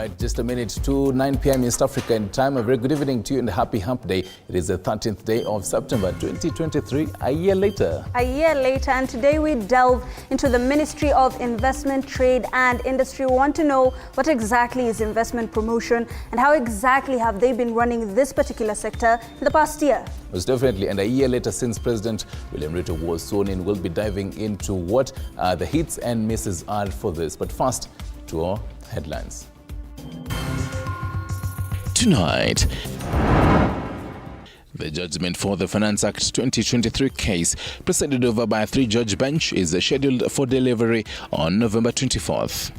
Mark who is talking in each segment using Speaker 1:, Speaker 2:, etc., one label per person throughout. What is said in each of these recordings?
Speaker 1: Right, just a minute to 9 p.m. East African time. A very good evening to you and a happy hump day. It is the 13th day of September 2023, a year later.
Speaker 2: A year later, and today we delve into the Ministry of Investment, Trade and Industry. We want to know what exactly is investment promotion and how exactly have they been running this particular sector in the past year.
Speaker 1: Most definitely, and a year later since President William Ruto was sworn in, we'll be diving into what the hits and misses are for this. But first, to our headlines. Tonight, the judgment for the Finance Act 2023 case, presided over by a three-judge bench, is scheduled for delivery on November 24th.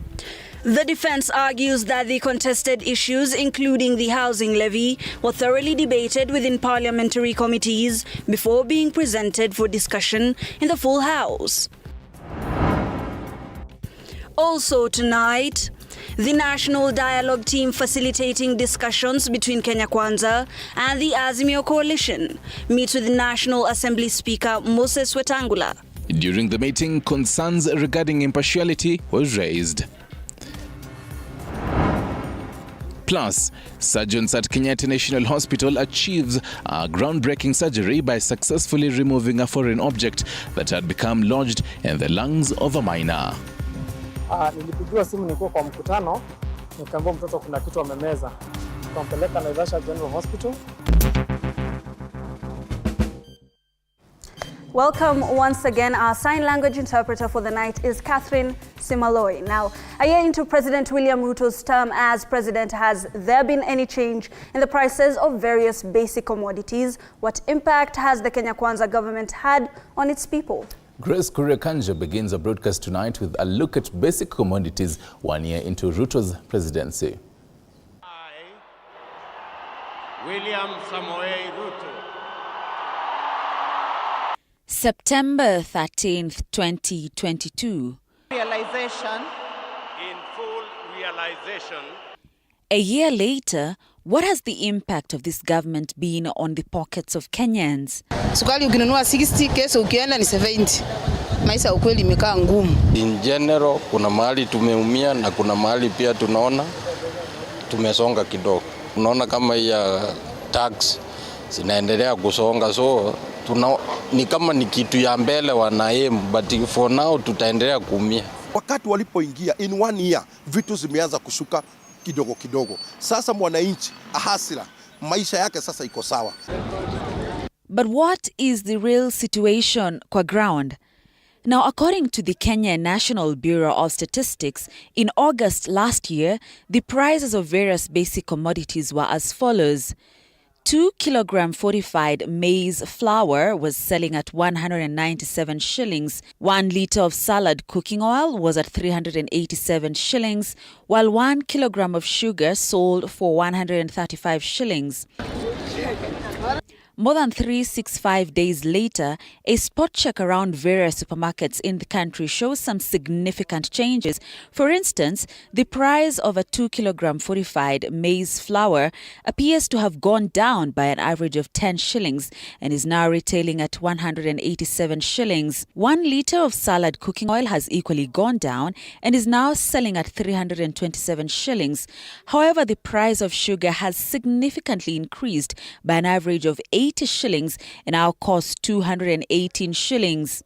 Speaker 2: The defense argues that the contested issues, including the housing levy, were thoroughly debated within parliamentary committees before being presented for discussion in the full House. Also tonight, the National Dialogue Team facilitating discussions between Kenya Kwanza and the Azimio Coalition meets with the National Assembly Speaker Moses Wetangula.
Speaker 1: During the meeting, concerns regarding impartiality was raised. Plus, surgeons at Kenyatta National Hospital achieves a groundbreaking surgery by successfully removing a foreign object that had become lodged in the lungs of a minor.
Speaker 3: Nilipigiwa simu nilikuwa kwa mkutano, nikaambiwa mtoto kuna kitu amemeza. Tukampeleka Aviation General Hospital.
Speaker 2: Welcome once again. Our sign language interpreter for the night is Catherine Simaloi. Now, a year into President William Ruto's term as president, has there been any change in the prices of various basic commodities? What impact has the Kenya Kwanza government had on its people?
Speaker 1: Grace Kuriakanja begins a broadcast tonight with a look at basic commodities 1 year into Ruto's presidency.
Speaker 4: I, William Samoei Ruto.
Speaker 5: September 13th, 2022.
Speaker 4: Realization. In full realization.
Speaker 5: A year later, what has the impact of this government been on the pockets of Kenyans?
Speaker 6: Sukari ukinunua 60, kesho ukienda ni 70. Maisha ukweli imekaa ngumu.
Speaker 7: In general, kuna mahali tumeumia na kuna mahali pia tunaona tumesonga kidogo. Unaona kama ya tax zinaendelea kusonga, so ni kama ni kitu ya mbele wanaem, but for now tutaendelea kuumia.
Speaker 8: Wakati walipoingia in 1 year vitu zimeanza kushuka kidogo kidogo. Sasa mwananchi ahasira, maisha yake sasa iko sawa.
Speaker 5: But what is the real situation kwa ground? Now, according to the Kenya National Bureau of Statistics, in August last year, the prices of various basic commodities were as follows. 2 kilogram fortified maize flour was selling at 197 shillings. 1 liter of salad cooking oil was at 387 shillings, while 1 kilogram of sugar sold for 135 shillings. More than 365 days later, a spot check around various supermarkets in the country shows some significant changes. For instance, the price of a 2 kilogram fortified maize flour appears to have gone down by an average of 10 shillings and is now retailing at 187 shillings. 1 liter of salad cooking oil has equally gone down and is now selling at 327 shillings. However, the price of sugar has significantly increased by an average of 80 shillings and now costs 218 shillings.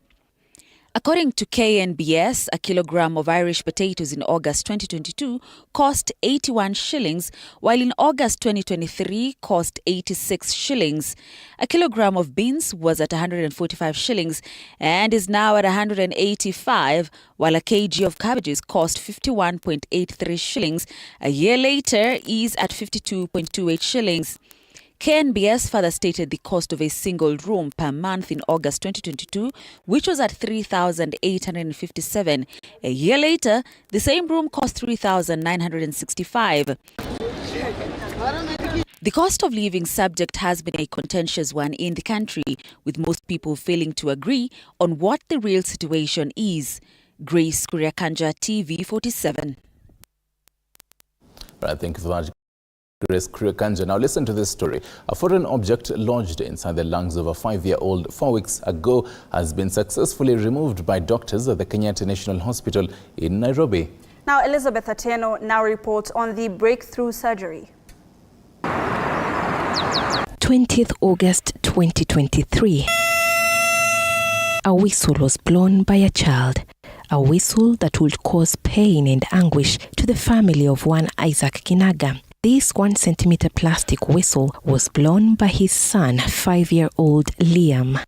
Speaker 5: According to KNBS, a kilogram of Irish potatoes in August 2022 cost 81 shillings, while in August 2023 cost 86 shillings. A kilogram of beans was at 145 shillings and is now at 185, while a kg of cabbages cost 51.83 shillings. A year later is at 52.28 shillings. KNBS further stated the cost of a single room per month in August 2022, which was at 3,857. A year later, the same room cost 3,965. The cost of living subject has been a contentious one in the country, with most people failing to agree on what the real situation is. Grace Kuriakanja, TV47.
Speaker 1: Right, thank you so much, Grace Kuriakanja. Now listen to this story. A foreign object lodged inside the lungs of a 5-year-old 4 weeks ago has been successfully removed by doctors at the Kenyatta National Hospital in Nairobi.
Speaker 2: Now, Elizabeth Atieno now reports on the breakthrough surgery.
Speaker 9: 20th August 2023. A whistle was blown by a child. A whistle that would cause pain and anguish to the family of one Isaac Kinaga. This 1 centimeter plastic whistle was blown by his son, 5-year-old Liam.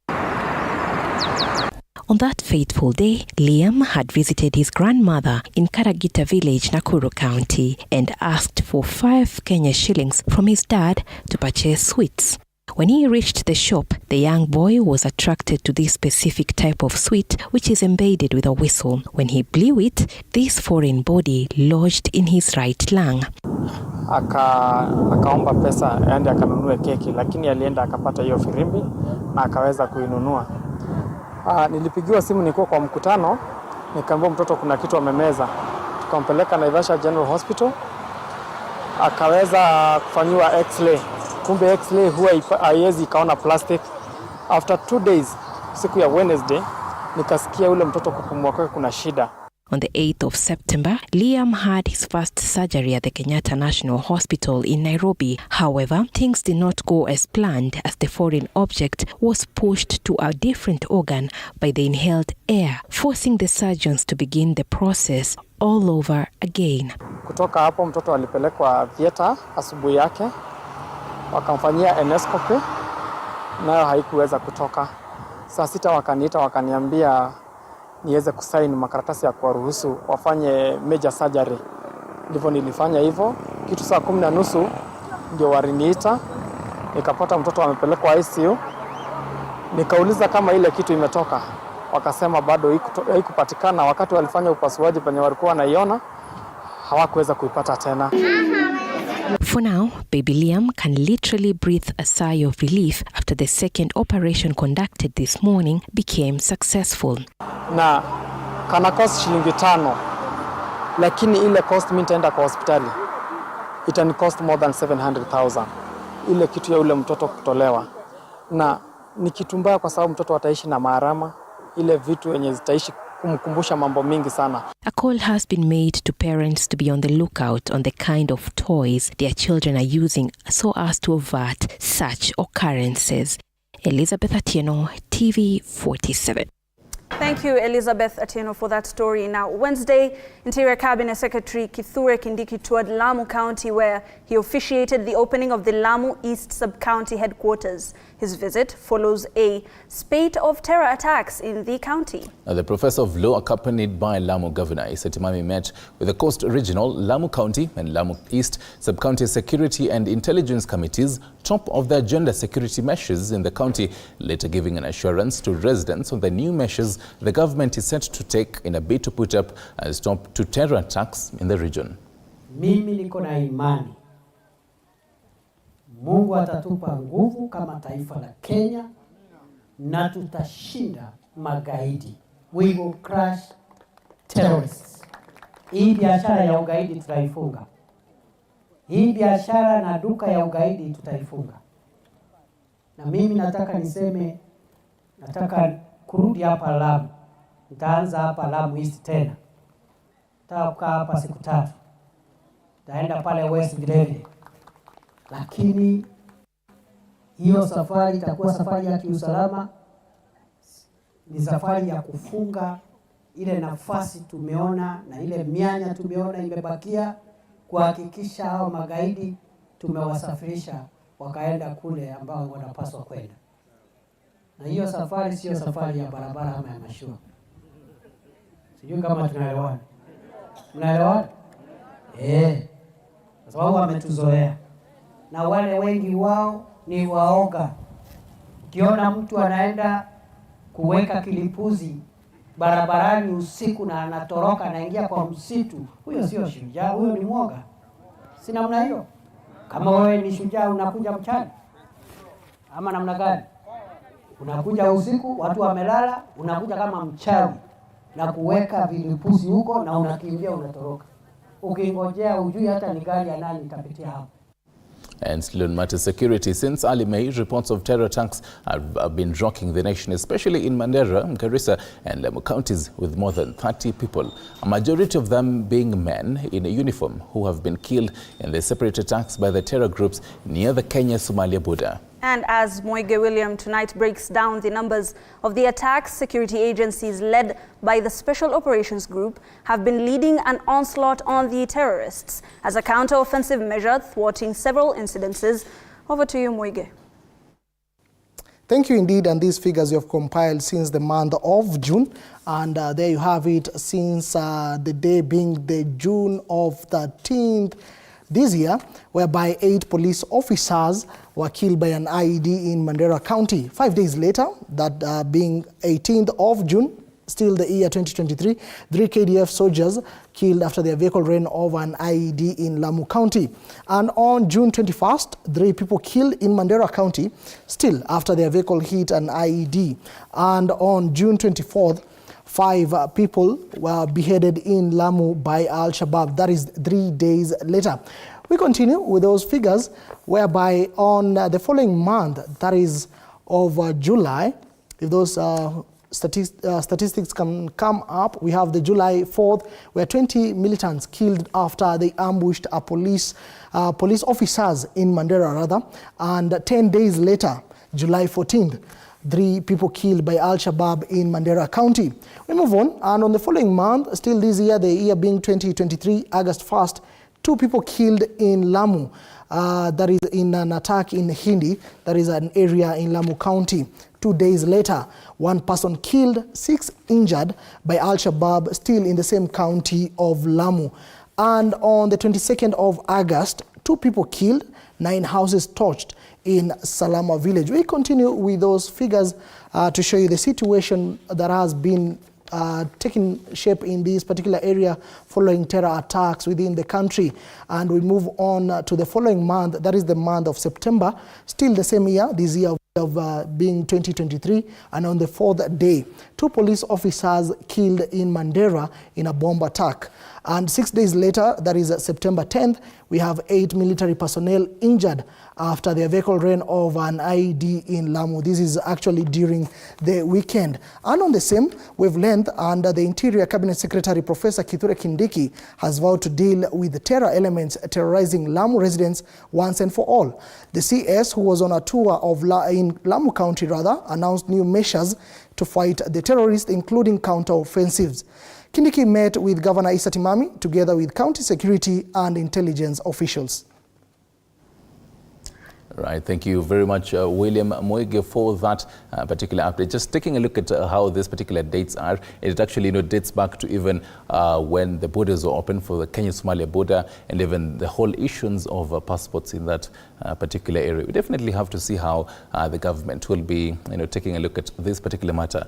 Speaker 9: On that fateful day, Liam had visited his grandmother in Karagita village, Nakuru County, and asked for 5 Kenya shillings from his dad to purchase sweets. When he reached the shop, the young boy was attracted to this specific type of sweet, which is embedded with a whistle. When he blew it, this foreign body lodged in his right lung.
Speaker 3: Akaomba pesa aende akanunue keki, lakini alienda akapata hiyo firimbi na akaweza kuinunua. Nilipigiwa simu nilikuwa kwa mkutano, nikaambiwa mtoto kuna kitu amemeza. Tukampeleka Aviation General Hospital, akaweza kufanyiwa x-ray. Kumbe x-ray huwa haiwezi ikaona plastic. After 2 days, siku ya Wednesday, nikasikia ule mtoto kupumua kwake kuna shida.
Speaker 9: On the 8th of September, Liam had his first surgery at the Kenyatta National Hospital in Nairobi. However, things did not go as planned as the foreign object was pushed to a different organ by the inhaled air, forcing the surgeons to begin the process all over again.
Speaker 3: Kutoka hapo mtoto alipelekwa theater asubuhi yake, wakamfanyia endoscopy, nayo haikuweza kutoka. Saa 6 wakaniita wakaniambia niweze kusaini makaratasi ya kuwaruhusu wafanye major surgery. Ndivyo nilifanya hivyo. Kitu saa 10:30 ndio waliniita. Nikapata mtoto amepelekwa ICU. Nikauliza kama ile kitu imetoka. Wakasema bado haikupatikana. Wakati walifanya upasuaji penye walikuwa wanaiona, hawakuweza kuipata tena.
Speaker 9: For now, baby Liam can literally breathe a sigh of relief after the second operation conducted this morning became successful.
Speaker 3: Na kana cost shilingi 5, lakini ile cost mimi nitaenda kwa hospitali. Itani cost more than 700,000. Ile kitu ya ule mtoto kutolewa. Na ni kitu mbaya kwa sababu mtoto ataishi na maharama, ile vitu yenye zitaishi kumkumbusha mambo mingi sana.
Speaker 9: A call has been made to parents to be on the lookout on the kind of toys their children are using so as to avert such occurrences. Elizabeth Atieno, TV47.
Speaker 2: Thank you, Elizabeth Atieno, for that story. Now, Wednesday, Interior Cabinet Secretary Kithure Kindiki toured Lamu County, where he officiated the opening of the Lamu East Sub-County headquarters. His visit follows a spate of terror attacks in the county.
Speaker 1: Now, the professor of law, accompanied by Lamu Governor Issa Timami, met with the Coast Regional, Lamu County and Lamu East Sub-County Security and Intelligence Committees, top of the agenda security measures in the county, later giving an assurance to residents on the new measures the government is set to take in a bid to put up a stop to terror attacks in the region.
Speaker 10: Mimi niko na imani Mungu atatupa nguvu kama taifa la Kenya na tutashinda magaidi. We will crush terrorists. Hii biashara ya ugaidi tutaifunga. Hii biashara na duka ya ugaidi tutaifunga. Na mimi nataka niseme, nataka kurudi hapa Lamu. Nitaanza hapa Lamu East tena. Nitakaa hapa siku 3. Nitaenda pale West Videle. Lakini hiyo safari itakuwa safari ya kiusalama. Ni safari ya kufunga ile nafasi tumeona na ile mianya tumeona imebakia, kuhakikisha hao magaidi tumewasafirisha wakaenda kule ambao wanapaswa kwenda. Na hiyo safari sio safari ya barabara ama ya mashua. Sijui kama tunaelewana. Mnaelewana? Kwa sababu wametuzoea. Na wale wengi wao ni waoga. Ukiona mtu anaenda kuweka kilipuzi barabarani usiku na anatoroka anaingia kwa msitu, huyo sio shujaa, huyo ni mwoga. Si namna hiyo? Kama wewe ni shujaa unakuja mchana ama namna gani? Unakuja usiku, watu wamelala, unakuja kama mchawi na kuweka vilipuzi huko na unakimbia unatoroka. Ukingojea ujui hata ni gari ya nani itapitia hapo.
Speaker 1: And still on matters security, since early May, reports of terror attacks have been rocking the nation, especially in Mandera, Garissa and Lamu counties, with more than 30 people, a majority of them being men in a uniform who have been killed in the separate attacks by the terror groups near the Kenya-Somalia border.
Speaker 2: And as Moige William tonight breaks down the numbers of the attacks, security agencies led by the Special Operations Group have been leading an onslaught on the terrorists as a counter-offensive measure, thwarting several incidences. Over to you, Moige.
Speaker 11: Thank you indeed, and these figures you have compiled since the month of June, and there you have it since the day being the June of 13th this year, whereby 8 police officers were killed by an IED in Mandera County. 5 days later, that being 18th of June, still the year 2023, 3 KDF soldiers killed after their vehicle ran over an IED in Lamu County. And on June 21st, 3 people killed in Mandera County, still after their vehicle hit an IED. And on June 24th, 5 people were beheaded in Lamu by Al-Shabaab. That is 3 days later. We continue with those figures, whereby on the following month, that is of July, if those statistics can come up, we have the July 4th, where 20 militants killed after they ambushed a police officers in Mandera, and 10 days later, July 14th, 3 people killed by Al-Shabaab in Mandera County. We move on, and on the following month, still this year, the year being 2023, August 1st, 2 people killed in Lamu. That is in an attack in Hindi, that is an area in Lamu County. 2 days later, 1 person killed, 6 injured by Al-Shabaab, still in the same county of Lamu. And on the 22nd of August, 2 people killed, 9 houses torched in Salama village. We continue with those figures to show you the situation that has been taking shape in this particular area following terror attacks within the country. And we move on to the following month, that is the month of September, still the same year, this year of being 2023, and on the 4th day, 2 police officers killed in Mandera in a bomb attack. And 6 days later, that is September 10th, we have 8 military personnel injured after their vehicle ran over an IED in Lamu. This is actually during the weekend. And on the same wavelength, under the Interior Cabinet Secretary, Professor Kithure Kindiki has vowed to deal with the terror elements terrorizing Lamu residents once and for all. The CS, who was on a tour in Lamu County, announced new measures to fight the terrorists, including counter-offensives. Kindiki met with Governor Issa Timami together with county security and intelligence officials.
Speaker 1: Right, thank you very much, William Moige, for that particular update. Just taking a look at how these particular dates are, it actually dates back to even when the borders were open for the Kenya-Somalia border, and even the whole issues of passports in that particular area. We definitely have to see how the government will be taking a look at this particular matter,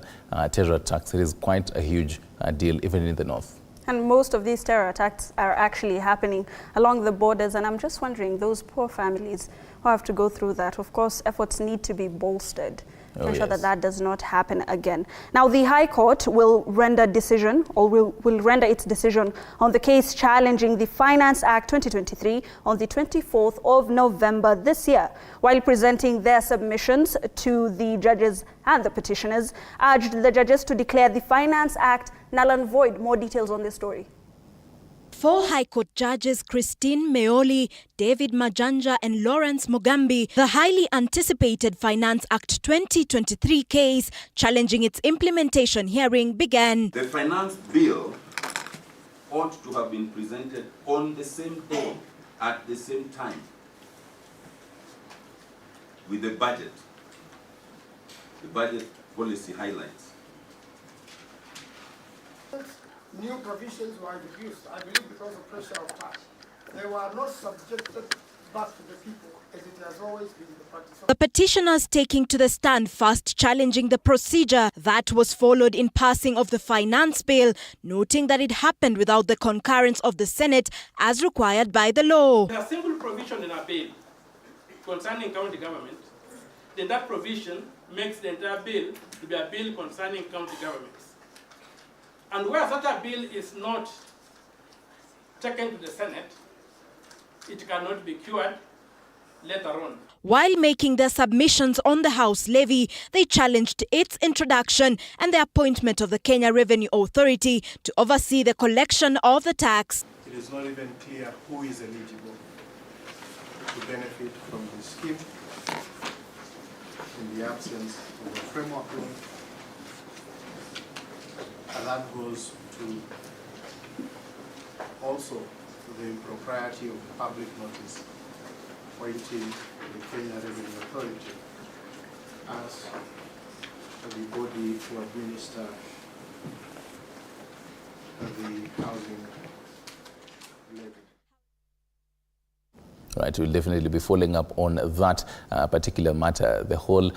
Speaker 1: terror attacks. It is quite a huge deal, even in the north.
Speaker 2: And most of these terror attacks are actually happening along the borders. And I'm just wondering, those poor families who have to go through that, of course, efforts need to be bolstered to ensure that that does not happen again. Now, the High Court will render decision, or will render its decision on the case challenging the Finance Act 2023 on the 24th of November this year. While presenting their submissions to the judges and the petitioners, urged the judges to declare the Finance Act null and void. More details on this story.
Speaker 12: 4 High Court judges, Christine Meoli, David Majanja and Lawrence Mugambi, the highly anticipated Finance Act 2023 case challenging its implementation hearing began.
Speaker 13: The finance bill ought to have been presented on the same day, at the same time, with the budget policy highlights.
Speaker 14: New provisions were introduced, I believe because of pressure of cash. They were not subjected back to the people, as it has always been the practice.
Speaker 12: The petitioners taking to the stand, first challenging the procedure that was followed in passing of the finance bill, noting that it happened without the concurrence of the Senate as required by the law.
Speaker 15: There are simple provisions in our bill concerning county government. Then that provision makes the entire bill to be a bill concerning county governments. And where such a bill is not taken to the Senate, it cannot be cured, later on.
Speaker 12: While making their submissions on the House levy, they challenged its introduction and the appointment of the Kenya Revenue Authority to oversee the collection of the tax.
Speaker 16: It is not even clear who is eligible to benefit from the scheme in the absence of a framework law, and that goes to also the impropriety of the public notice appointing the Kenya Revenue Authority as the body to administer the housing levy.
Speaker 1: Right, we'll definitely be following up on that particular matter. The whole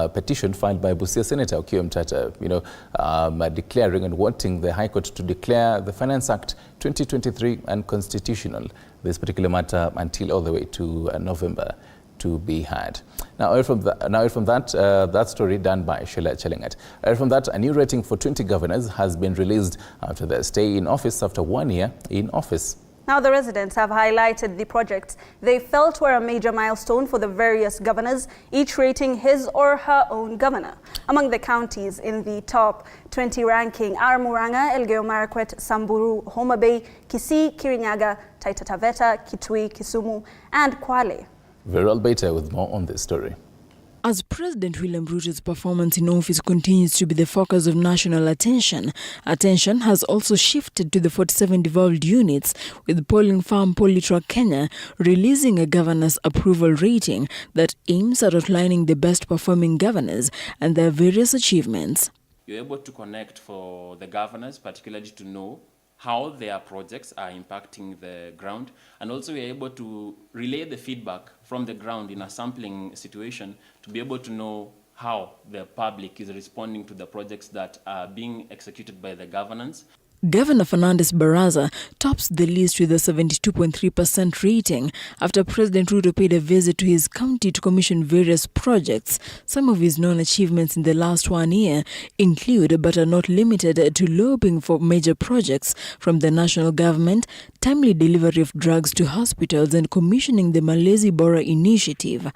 Speaker 1: petition filed by Busia Senator Okiya Mtata, declaring and wanting the High Court to declare the Finance Act 2023 unconstitutional. This particular matter until all the way to November to be had. Now, away from that story done by Sheila Chelengat. Away from that, a new rating for 20 governors has been released after their stay in office after 1 year in office.
Speaker 2: Now, the residents have highlighted the projects they felt were a major milestone for the various governors, each rating his or her own governor. Among the counties in the top 20 ranking are Murang'a, Elgeyo Marakwet, Samburu, Homa Bay, Kisii, Kirinyaga, Taita Taveta, Kitui, Kisumu, and Kwale.
Speaker 1: Viral Beta with more on this story.
Speaker 17: As President William Ruto's performance in office continues to be the focus of national attention, attention has also shifted to the 47 devolved units, with polling firm Polytrack Kenya releasing a governor's approval rating that aims at outlining the best performing governors and their various achievements.
Speaker 18: You're able to connect for the governors, particularly to know how their projects are impacting the ground, and also we are able to relay the feedback from the ground in a sampling situation to be able to know how the public is responding to the projects that are being executed by the governance.
Speaker 17: Governor Fernandes Baraza tops the list with a 72.3% rating after President Ruto paid a visit to his county to commission various projects. Some of his known achievements in the last 1 year include, but are not limited to, lobbying for major projects from the national government, timely delivery of drugs to hospitals, and commissioning the Malezi Bora initiative.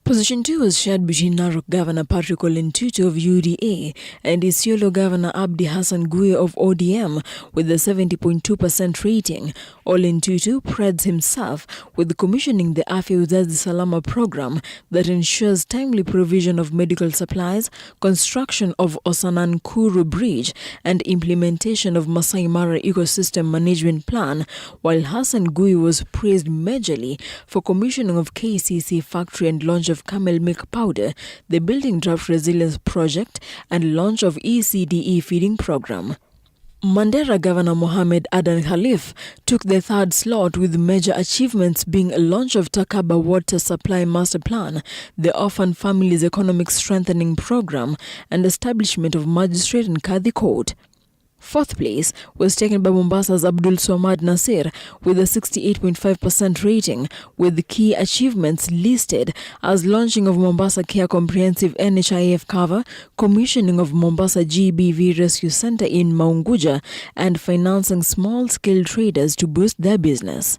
Speaker 17: Position 2 was shared between Narok Governor Patrick Ole Ntutu of UDA and Isiolo Governor Abdi Hassan Guye of ODM with a 70.2% rating. Ole Ntutu prides himself with commissioning the Afya Uzazi Salama program that ensures timely provision of medical supplies, construction of Osanankuru Bridge, and implementation of Masai Mara Ecosystem Management Plan, while Hassan Guye was praised majorly for commissioning of KCC factory and launch of camel milk powder, the Building Drought Resilience Project, and launch of ECDE feeding program. Mandera Governor Mohamed Adan Khalif took the third slot, with major achievements being a launch of Takaba Water Supply Master Plan, the Orphan Families Economic Strengthening Program, and establishment of Magistrate and Kadhi Court. Fourth place was taken by Mombasa's Abdul Swamad Nasir with a 68.5% rating, with key achievements listed as launching of Mombasa Care Comprehensive NHIF cover, commissioning of Mombasa GBV Rescue Center in Maunguja, and financing small-scale traders to boost their business.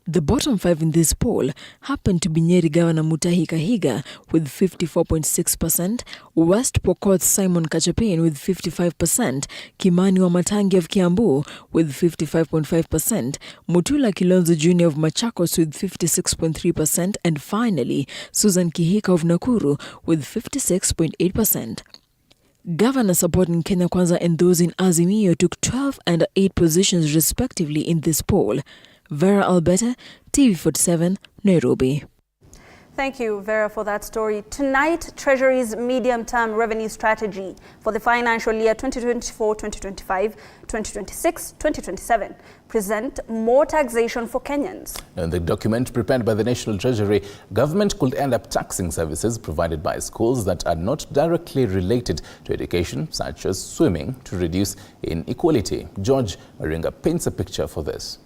Speaker 17: The bottom 5 in this poll happened to be Nyeri Governor Mutahi Kahiga with 54.6%, West Pokot's Simon Kachapin with 55%, Kimani Wamatangi of Kiambu with 55.5%, Mutula Kilonzo Jr. of Machakos with 56.3%, and finally Susan Kihika of Nakuru with 56.8%. Governor supporting Kenya Kwanza and those in Azimio took 12 and 8 positions respectively in this poll. Vera Albeta, TV47, Nairobi.
Speaker 2: Thank you, Vera, for that story. Tonight, Treasury's medium-term revenue strategy for the financial year 2024-2025, 2026-2027 present more taxation for Kenyans.
Speaker 1: In the document prepared by the National Treasury, government could end up taxing services provided by schools that are not directly related to education, such as swimming, to reduce inequality. George Maringa paints a picture for this.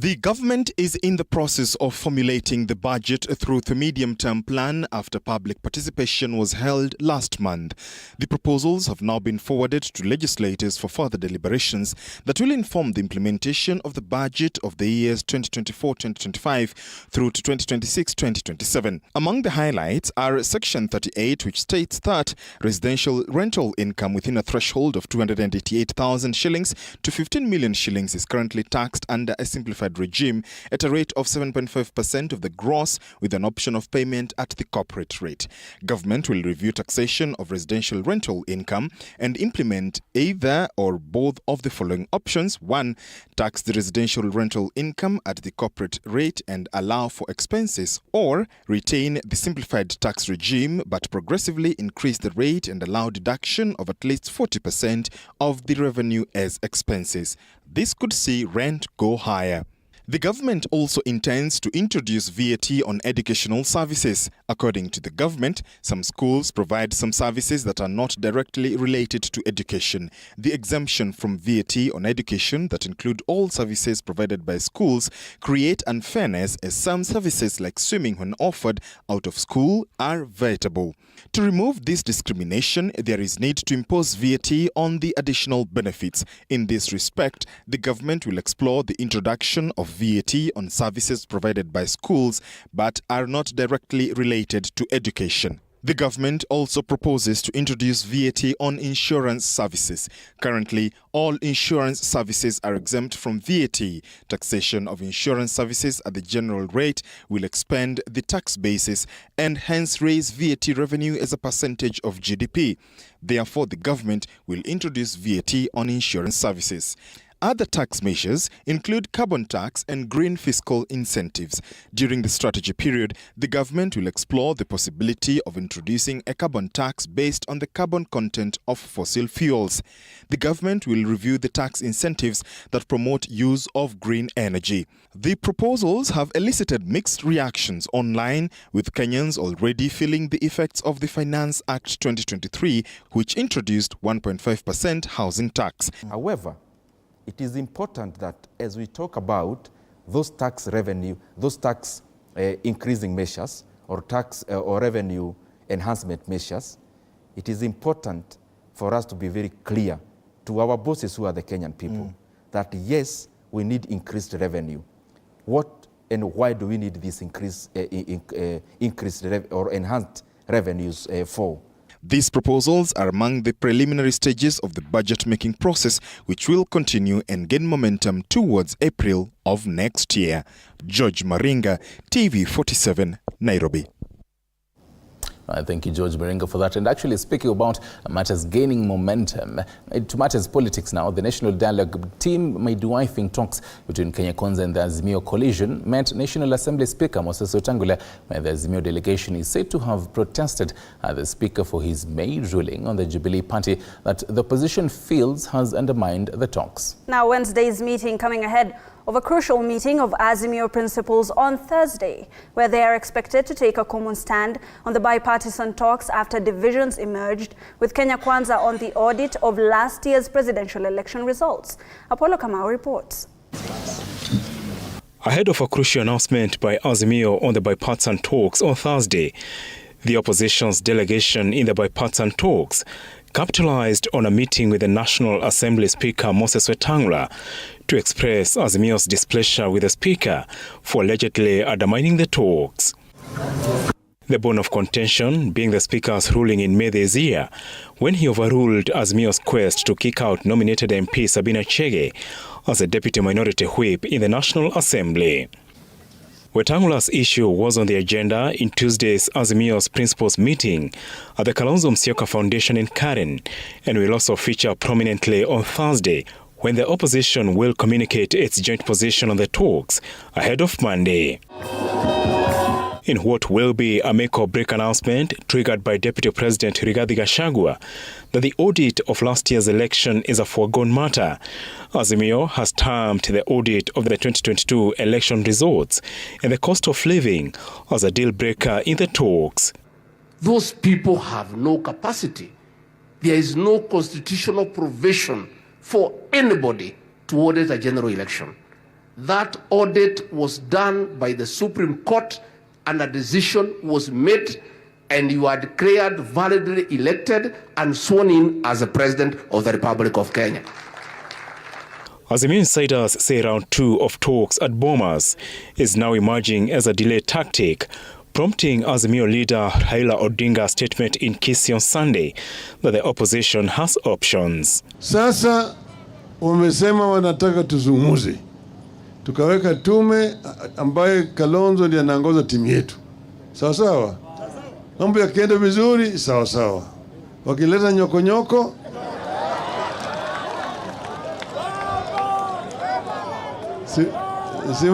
Speaker 19: The government is in the process of formulating the budget through the medium-term plan after public participation was held last month. The proposals have now been forwarded to legislators for further deliberations that will inform the implementation of the budget of the years 2024-2025 through to 2026-2027. Among the highlights are Section 38, which states that residential rental income within a threshold of 288,000 shillings to 15 million shillings is currently taxed under a simplified regime at a rate of 7.5% of the gross, with an option of payment at the corporate rate. Government will review taxation of residential rental income and implement either or both of the following options. 1. Tax the residential rental income at the corporate rate and allow for expenses, or retain the simplified tax regime but progressively increase the rate and allow deduction of at least 40% of the revenue as expenses. This could see rent go higher. The government also intends to introduce VAT on educational services. According to the government, some schools provide some services that are not directly related to education. The exemption from VAT on education that include all services provided by schools create unfairness, as some services like swimming when offered out of school are VATable. To remove this discrimination, there is need to impose VAT on the additional benefits. In this respect, the government will explore the introduction of VAT on services provided by schools but are not directly related to education. The government also proposes to introduce VAT on insurance services. Currently, all insurance services are exempt from VAT. Taxation of insurance services at the general rate will expand the tax basis and hence raise VAT revenue as a percentage of GDP. Therefore, the government will introduce VAT on insurance services. Other tax measures include carbon tax and green fiscal incentives. During the strategy period, the government will explore the possibility of introducing a carbon tax based on the carbon content of fossil fuels. The government will review the tax incentives that promote use of green energy. The proposals have elicited mixed reactions online, with Kenyans already feeling the effects of the Finance Act 2023, which introduced 1.5% housing tax.
Speaker 20: However, it is important that as we talk about those tax revenue, those tax increasing measures or tax or revenue enhancement measures, it is important for us to be very clear to our bosses who are the Kenyan people that yes, we need increased revenue. What and why do we need this increased or enhanced revenues for?
Speaker 19: These proposals are among the preliminary stages of the budget-making process, which will continue and gain momentum towards April of next year. George Maringa, TV47, Nairobi.
Speaker 1: Thank you, George Maringa, for that. And actually, speaking about matters gaining momentum, to matters politics now, the National Dialogue team midwifing talks between Kenya Kwanza and the Azimio coalition met National Assembly Speaker Moses Wetangula, where the Azimio delegation is said to have protested the Speaker for his May ruling on the Jubilee Party that the opposition feels has undermined the talks.
Speaker 2: Now, Wednesday's meeting coming ahead of a crucial meeting of Azimio principals on Thursday, where they are expected to take a common stand on the bipartisan talks after divisions emerged with Kenya Kwanza on the audit of last year's presidential election results. Apollo Kamau reports.
Speaker 21: Ahead of a crucial announcement by Azimio on the bipartisan talks on Thursday, the opposition's delegation in the bipartisan talks capitalized on a meeting with the National Assembly Speaker Moses Wetangula to express Azimio's displeasure with the Speaker for allegedly undermining the talks. The bone of contention being the Speaker's ruling in May this year, when he overruled Azimio's quest to kick out nominated MP Sabina Chege as a Deputy Minority Whip in the National Assembly. Wetangula's issue was on the agenda in Tuesday's Azimio's principals meeting at the Kalonzo Musyoka Foundation in Karen, and will also feature prominently on Thursday, when the opposition will communicate its joint position on the talks ahead of Monday. In what will be a make-or-break announcement triggered by Deputy President Rigathi Gachagua that the audit of last year's election is a foregone matter, Azimio has termed the audit of the 2022 election results and the cost of living as a deal-breaker in the talks.
Speaker 22: Those people have no capacity. There is no constitutional provision for anybody to audit a general election. that audit was done by the Supreme Court and a decision was made, and you are declared validly elected and sworn in as the President of the Republic of Kenya.
Speaker 21: Azimio insiders say round 2 of talks at Bomas is now emerging as a delay tactic, prompting Azimio leader Raila Odinga's statement in Kisii on Sunday that the opposition has options.
Speaker 4: Sasa wamesema wanataka tuzungumze, tukaweka tume ambaye Kalonzo ndiye anaongoza timu yetu. Sawa sawa, mambo yakienda vizuri sawa sawa, wakileta nyokonyoko si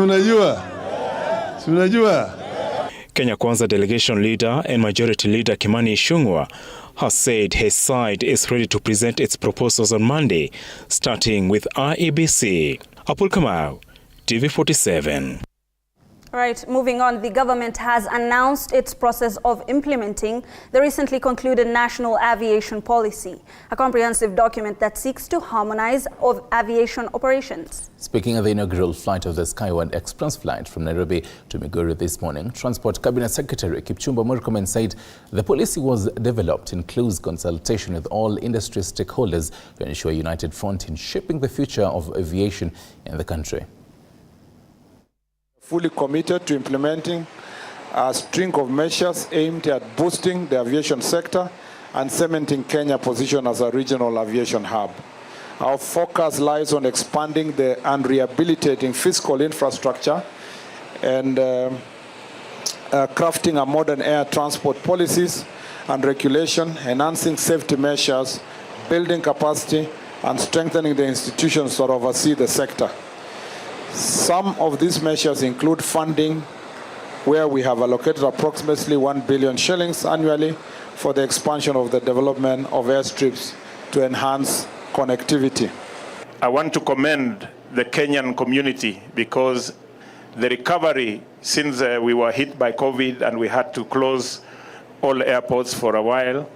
Speaker 4: mnajua.
Speaker 21: Kenya Kwanza delegation leader and majority leader Kimani Ichung'wah has said his side is ready to present its proposals on Monday, starting with IEBC. Apul Kamau, TV47.
Speaker 2: Right, moving on, the government has announced its process of implementing the recently concluded National Aviation Policy, a comprehensive document that seeks to harmonize aviation operations.
Speaker 1: Speaking at the inaugural flight of the Skyward Express flight from Nairobi to Migori this morning, Transport Cabinet Secretary Kipchumba Murkomen said the policy was developed in close consultation with all industry stakeholders to ensure a united front in shaping the future of aviation in the country.
Speaker 6: Fully committed to implementing a string of measures aimed at boosting the aviation sector and cementing Kenya's position as a regional aviation hub. Our focus lies on expanding and rehabilitating fiscal infrastructure and crafting a modern air transport policies and regulation, enhancing safety measures, building capacity, and strengthening the institutions that oversee the sector. Some of these measures include funding, where we have allocated approximately 1 billion shillings annually for the expansion of the development of airstrips to enhance connectivity.
Speaker 23: I want to commend the Kenyan community because the recovery since we were hit by COVID and we had to close all airports for a while,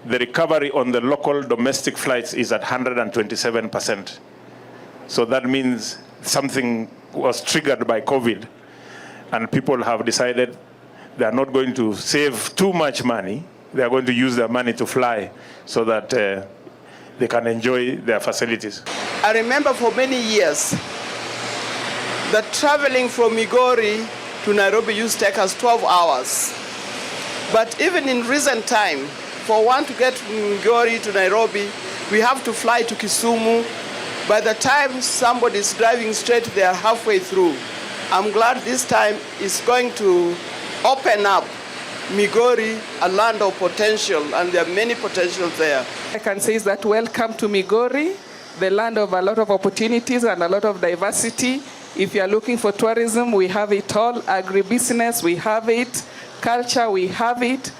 Speaker 23: the recovery on the local domestic flights is at 127%. So that means something was triggered by COVID, and people have decided they are not going to save too much money. They are going to use their money to fly so that they can enjoy their facilities.
Speaker 24: I remember for many years that traveling from Migori to Nairobi used to take us 12 hours. But even in recent time, for one to get from Migori to Nairobi, we have to fly to Kisumu. By the time somebody is driving straight, they are halfway through. I'm glad this time is going to open up Migori, a land of potential, and there are many potentials there.
Speaker 25: I can say is that welcome to Migori, the land of a lot of opportunities and a lot of diversity. If you are looking for tourism, we have it all. Agribusiness, we have it. Culture, we have it.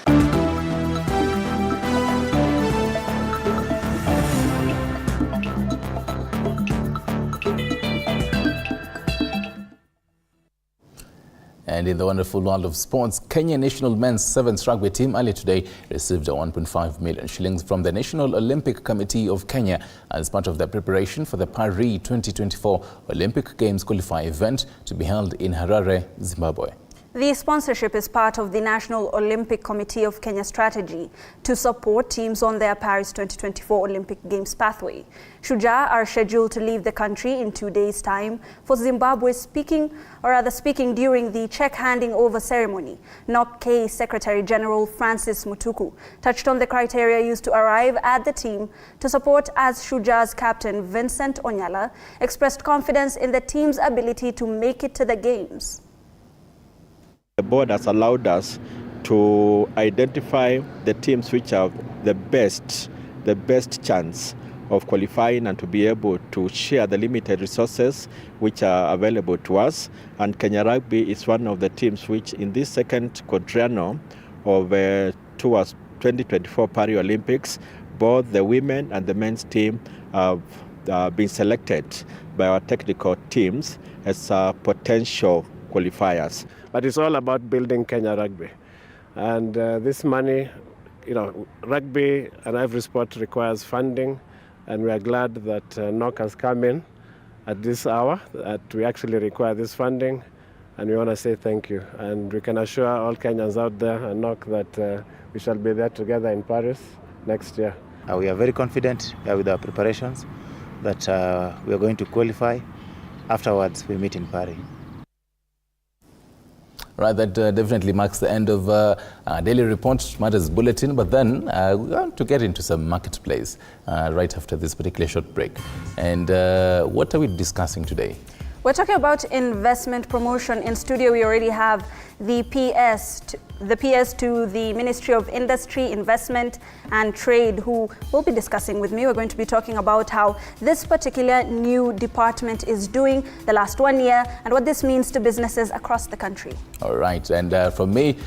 Speaker 1: And in the wonderful world of sports, Kenya national men's sevens rugby team earlier today received a 1.5 million shillings from the National Olympic Committee of Kenya as part of their preparation for the Paris 2024 Olympic Games qualifying event to be held in Harare, Zimbabwe.
Speaker 2: The sponsorship is part of the National Olympic Committee of Kenya strategy to support teams on their Paris 2024 Olympic Games pathway. Shujaa are scheduled to leave the country in 2 days' time for Zimbabwe, speaking during the check handing over ceremony. NOC Secretary General Francis Mutuku touched on the criteria used to arrive at the team to support, as Shujaa's captain Vincent Onyala expressed confidence in the team's ability to make it to the Games.
Speaker 26: The board has allowed us to identify the teams which have the best chance of qualifying and to be able to share the limited resources which are available to us. And Kenya Rugby is one of the teams which in this second quadrennial of towards 2024 Paris Olympics, both the women and the men's team have been selected by our technical teams as potential qualifiers.
Speaker 27: But it's all about building Kenya Rugby. And this money, rugby and every sport requires funding. And we are glad that NOC has come in at this hour that we actually require this funding, and we want to say thank you. And we can assure all Kenyans out there and knock that we shall be there together in Paris next year.
Speaker 3: We are very confident with our preparations that we are going to qualify. Afterwards, we meet in Paris.
Speaker 1: Right, that definitely marks the end of Daily Report Matters Bulletin, but then we're going to get into some marketplace right after this particular short break. And what are we discussing today?
Speaker 2: We're talking about investment promotion. In studio, we already have the PS to the Ministry of Industry, Investment and Trade, who will be discussing with me. We're going to be talking about how this particular new department is doing the last 1 year and what this means to businesses across the country. All right, and from me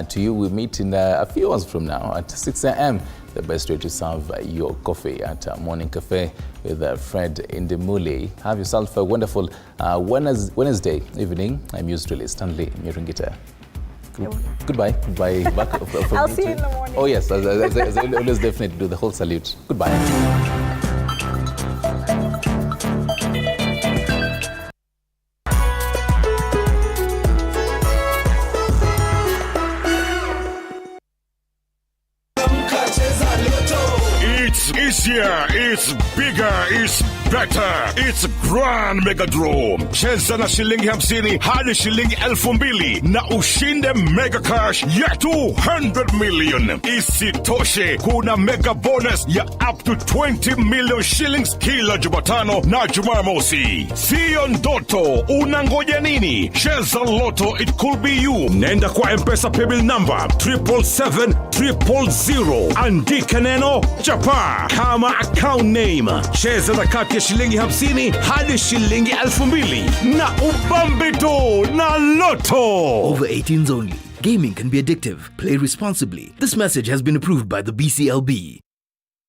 Speaker 2: to you, we meet in a few hours from now at 6 a.m. The best way to serve your coffee at Morning Cafe with Fred Indemule. Have yourself a wonderful Wednesday evening. I'm yours truly, Stanley Nyirungita. Goodbye. Goodbye. Back from I'll see you in the morning.
Speaker 1: Oh yes, as I always definitely do the whole salute. Goodbye.
Speaker 5: It's easier, it's bigger, it's better. It's Grand Mega Draw. Cheza na shilingi 50 hadi shilingi 2,000 na ushinde mega cash ya 200 million. Isitoshe, kuna mega bonus ya up to 20 million shillings kila Jumatano na Jumamosi. Sio ndoto, unangoja nini? Cheza Lotto, it could be you. Nenda kwa M-Pesa paybill number 777-000. Andika neno Chapa kama account name. Cheza na kati ya shilingi 50 hadi shilingi 2,000 na ubambito na Lotto.
Speaker 7: Over 18s only. Gaming can be addictive. Play responsibly. This message has been approved by the BCLB.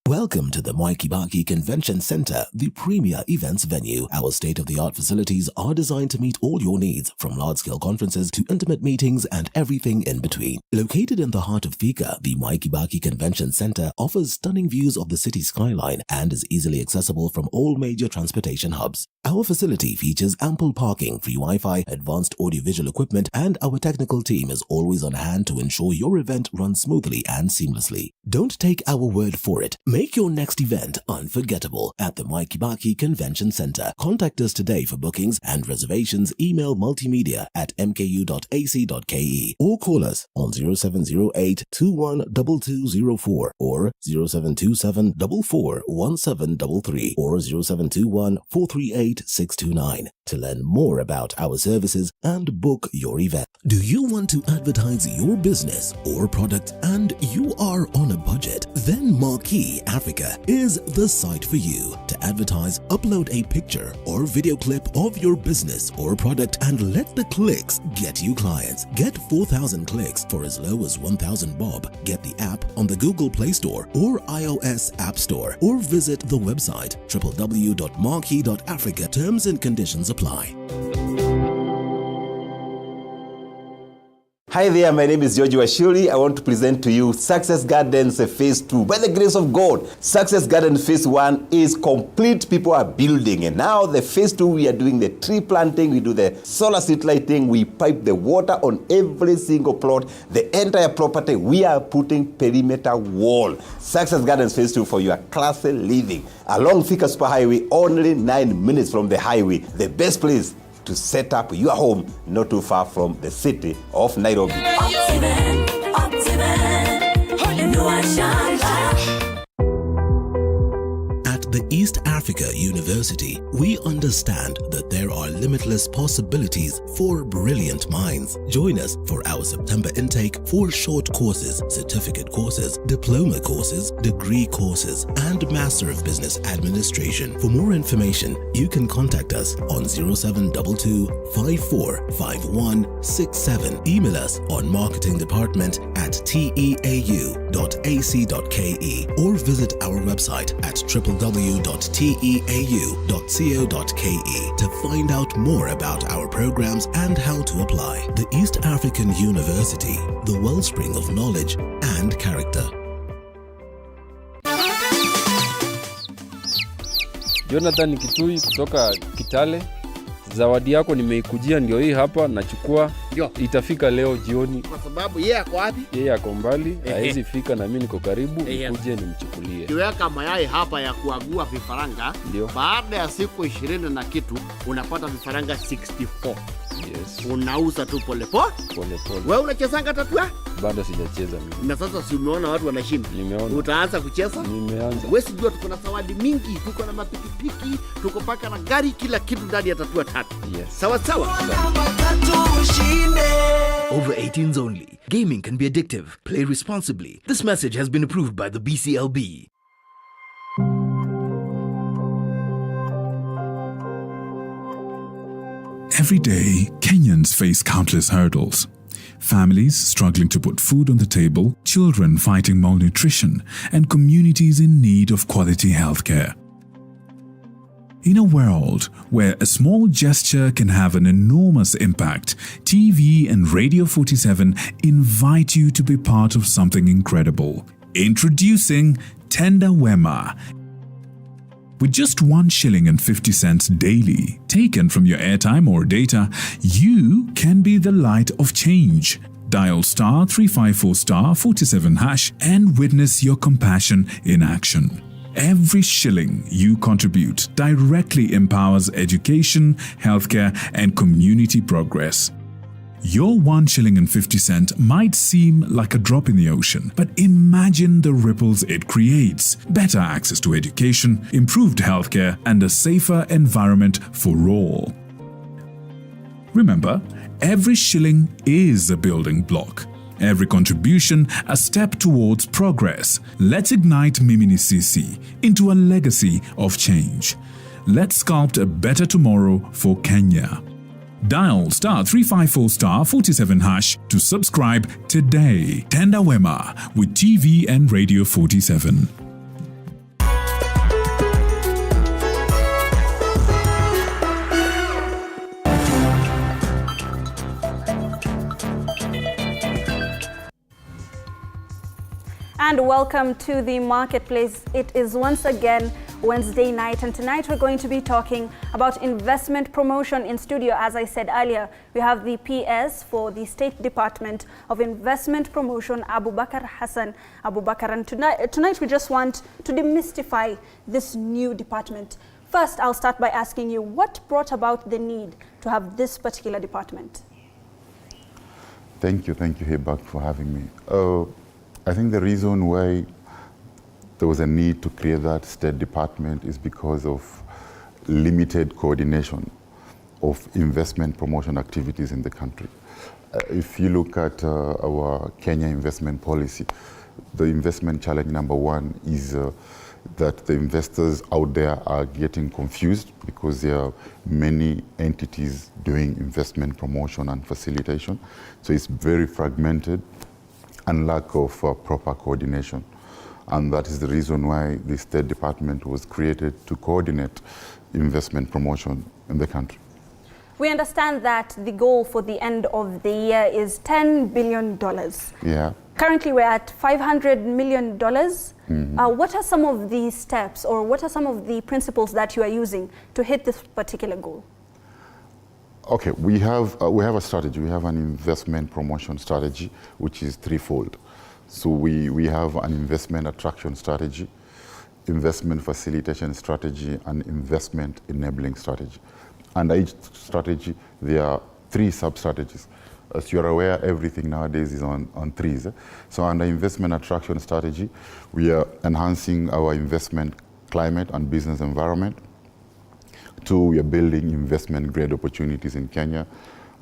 Speaker 8: Welcome to the Mwai Kibaki Convention Center, the premier events venue. Our state-of-the-art facilities are designed to meet all your needs, from large-scale conferences to intimate meetings and everything in between. Located in the heart of Thika, the Mwai Kibaki Convention Center offers stunning views of the city skyline and is easily accessible from all major transportation hubs. Our facility features ample parking, free Wi-Fi, advanced audiovisual equipment, and our technical team is always on hand to ensure your event runs smoothly and seamlessly. Don't take our word for it. Make your next event unforgettable at the Mwai Kibaki Convention Center. Contact us today for bookings and reservations. Email multimedia@mku.ac.ke or call us on 0708-212204 or 0727-441733 or 0721-438-629 to learn more about our services and book your event. Do you want to advertise your business or product and you are on a budget? Then Marquee Africa is the site for you. To advertise, upload a picture or video clip of your business or product and let the clicks get you clients. Get 4,000 clicks for as low as 1,000 bob. Get the app on the Google Play Store or iOS App Store or visit the website www.marquee.africa. Terms and conditions apply.
Speaker 9: Hi there, my name is George Washuri. I want to present to you Success Gardens Phase 2. By the grace of God, Success Gardens Phase 1 is complete. People are building. And now the Phase 2, we are doing the tree planting, we do the solar street lighting, we pipe the water on every single plot. The entire property, we are putting perimeter wall. Success Gardens Phase 2 for your classy living. Along Thika Super Highway, only 9 minutes from the highway. The best place to set up your home not too far from the city of Nairobi.
Speaker 8: At the East Africa University, we understand that there are limitless possibilities for brilliant minds. Join us for our September intake for short courses, certificate courses, diploma courses, degree courses, and Master of Business Administration. For more information, you can contact us on 0722-545167. Email us on marketingdepartment@teau.ac.ke or visit our website at www.teau.co.ke to find out more about our programs and how to apply. The East African University, the wellspring of knowledge and character.
Speaker 10: Jonathan Kitui kutoka Kitale. Zawadi yako nimeikujia, ndio hii hapa, nachukua. Itafika leo jioni.
Speaker 11: Kwa sababu yeye ako wapi?
Speaker 10: Yeye ako mbali, haezi fika na mimi niko karibu, ukuje nimchukulie.
Speaker 11: Kiweka mayai hapa ya kuagua vifaranga.
Speaker 10: Ndio.
Speaker 11: Baada ya siku 20 na kitu unapata vifaranga 64.
Speaker 10: Yes.
Speaker 11: Unauza tu pole pole. Wewe unachezanga tatua?
Speaker 10: Bado sijacheza mimi.
Speaker 11: Na sasa si umeona watu wanashinda?
Speaker 10: Nimeona.
Speaker 11: Utaanza kucheza?
Speaker 10: Nimeanza.
Speaker 11: Wewe sijua tuko na zawadi mingi, tuko na mapikipiki, tuko paka na gari, kila kitu ndani ya tatua 3.
Speaker 10: Yes.
Speaker 11: Sawa sawa.
Speaker 7: Over 18s only. Gaming can be addictive. Play responsibly. This message has been approved by the BCLB.
Speaker 12: Every day, Kenyans face countless hurdles. Families struggling to put food on the table, children fighting malnutrition, and communities in need of quality healthcare. In a world where a small gesture can have an enormous impact, TV and Radio 47 invite you to be part of something incredible. Introducing Tenda Wema. With just 1 shilling and 50 cents daily, taken from your airtime or data, you can be the light of change. Dial star 354 star 47 hash and witness your compassion in action. Every shilling you contribute directly empowers education, healthcare, and community progress. Your 1 shilling and 50 cents might seem like a drop in the ocean, but imagine the ripples it creates. Better access to education, improved healthcare, and a safer environment for all. Remember, every shilling is a building block. Every contribution a step towards progress. Let's ignite Mimini CC into a legacy of change. Let's sculpt a better tomorrow for Kenya. Dial star 354 star 47 hash to subscribe today. Tenda Wema with TV and Radio 47.
Speaker 2: And welcome to the marketplace. It is once again Wednesday night, and tonight we're going to be talking about investment promotion. In studio, as I said earlier, we have the PS for the State Department of Investment Promotion, Abubakar Hassan Abubakar. And tonight we just want to demystify this new department. First, I'll start by asking you, what brought about the need to have this particular department?
Speaker 13: Thank you, Hebak, for having me. I think the reason why there was a need to create that State Department is because of limited coordination of investment promotion activities in the country. If you look at our Kenya investment policy, the investment challenge number one is that the investors out there are getting confused because there are many entities doing investment promotion and facilitation. So it's very fragmented and lack of proper coordination. And that is the reason why the State Department was created, to coordinate investment promotion in the country.
Speaker 2: We understand that the goal for the end of the year is $10 billion.
Speaker 13: Yeah.
Speaker 2: Currently, we're at $500 million. What are some of the steps, or what are some of the principles that you are using to hit this particular goal?
Speaker 13: Okay, we have a strategy. We have an investment promotion strategy, which is threefold. So we have an investment attraction strategy, investment facilitation strategy, and investment enabling strategy. Under each strategy, there are 3 sub-strategies. As you're aware, everything nowadays is on threes. So under investment attraction strategy, we are enhancing our investment climate and business environment. 2, we are building investment grade opportunities in Kenya.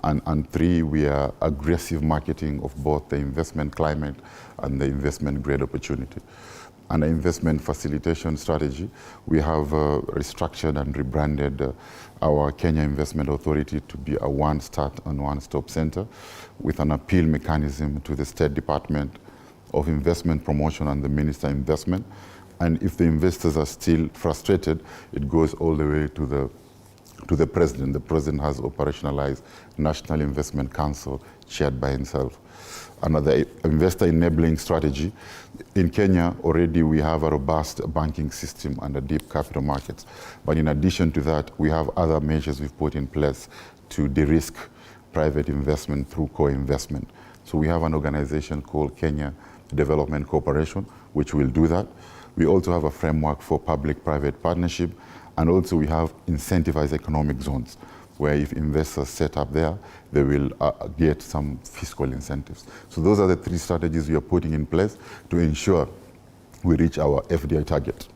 Speaker 13: And 3, we are aggressive marketing of both the investment climate and the investment grade opportunity. And the investment facilitation strategy, we have restructured and rebranded our Kenya Investment Authority to be a one-start and one-stop center with an appeal mechanism to the State Department of Investment Promotion and the Minister of Investment. And if the investors are still frustrated, it goes all the way to the to the president. The president has operationalized National Investment Council chaired by himself. Another investor enabling strategy. In Kenya, already we have a robust banking system and a deep capital markets. But in addition to that, we have other measures we've put in place to de-risk private investment through co-investment. So we have an organization called Kenya Development Corporation, which will do that. We also have a framework for public-private partnership, and also we have incentivized economic zones, where if investors set up there, they will get some fiscal incentives. So those are the three strategies we are putting in place to ensure we reach our FDI target.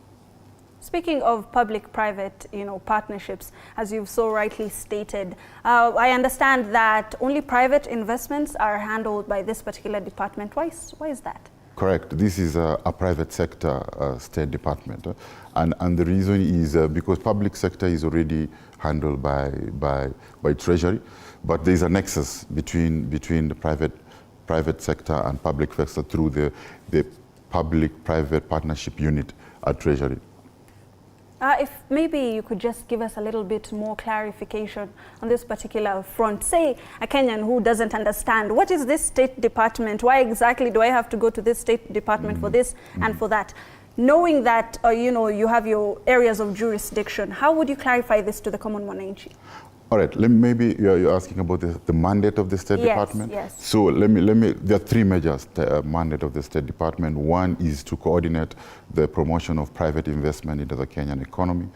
Speaker 2: Speaking of public-private, partnerships, as you've so rightly stated, I understand that only private investments are handled by this particular department. Why is that?
Speaker 13: Correct. This is a private sector state department. And the reason is because public sector is already handled by Treasury, but there's a nexus between the private sector and public sector through the public-private partnership unit at Treasury.
Speaker 2: If maybe you could just give us a little bit more clarification on this particular front. Say a Kenyan who doesn't understand, what is this state department? Why exactly do I have to go to this state department for this and for that? Knowing that, you have your areas of jurisdiction, how would you clarify this to the common mwananchi?
Speaker 13: All right, maybe you're asking about the mandate of the State Department?
Speaker 2: Yes.
Speaker 13: So there are three major mandate of the State Department. One is to coordinate the promotion of private investment into the Kenyan economy.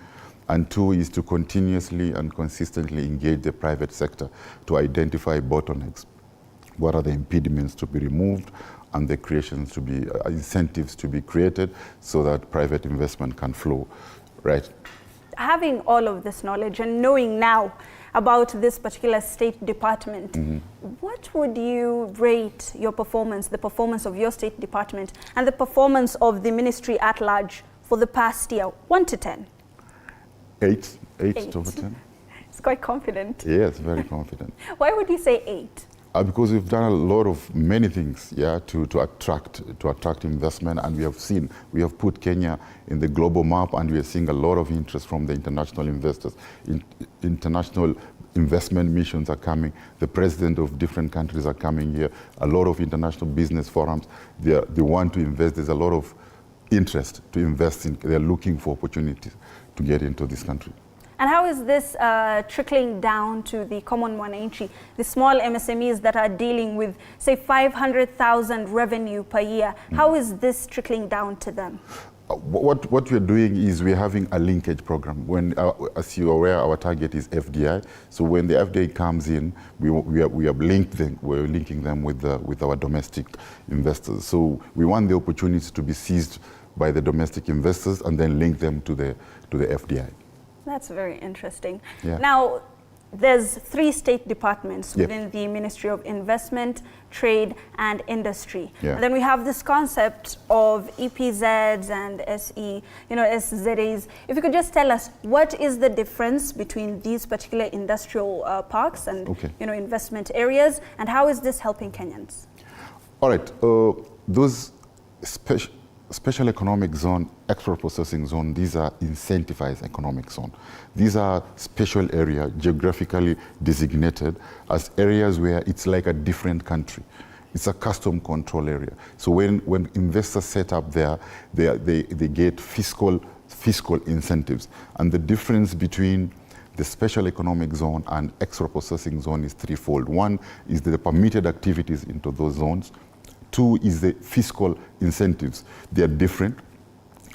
Speaker 13: And two is to continuously and consistently engage the private sector to identify bottlenecks. What are the impediments to be removed, and the creations to be, incentives to be created so that private investment can flow, right?
Speaker 2: Having all of this knowledge and knowing now about this particular state department, what would you rate your performance, the performance of your state department and the performance of the ministry at large for the past year, 1 to 10?
Speaker 13: 8 over 10.
Speaker 2: It's quite confident.
Speaker 13: Yes, very confident.
Speaker 2: Why would you say 8?
Speaker 13: Because we've done a lot of many things, to attract investment, and we have put Kenya in the global map, and we are seeing a lot of interest from the international investors. International investment missions are coming. The president of different countries are coming here. A lot of international business forums. They want to invest. There's a lot of interest to invest in. They're looking for opportunities to get into this country.
Speaker 2: And how is this trickling down to the common mwananchi, the small MSMEs that are dealing with, say, 500,000 revenue per year? How is this trickling down to them?
Speaker 13: What we're doing is we're having a linkage program. When, as you're aware, our target is FDI. So when the FDI comes in, we have linked them. We're linking them with our domestic investors. So we want the opportunity to be seized by the domestic investors and then link them to the FDI.
Speaker 2: That's very interesting.
Speaker 13: Yeah.
Speaker 2: Now, there's 3 state departments within the Ministry of Investment, Trade and Industry.
Speaker 13: Yeah.
Speaker 2: And then we have this concept of EPZs and SZAs. If you could just tell us, what is the difference between these particular industrial parks and investment areas, and how is this helping Kenyans?
Speaker 13: All right, those special economic zone, export processing zone, these are incentivized economic zone. These are special area, geographically designated as areas where it's like a different country. It's a custom control area. So when investors set up there, they get fiscal incentives. And the difference between the special economic zone and export processing zone is threefold. One is the permitted activities into those zones. 2 is the fiscal incentives. They are different.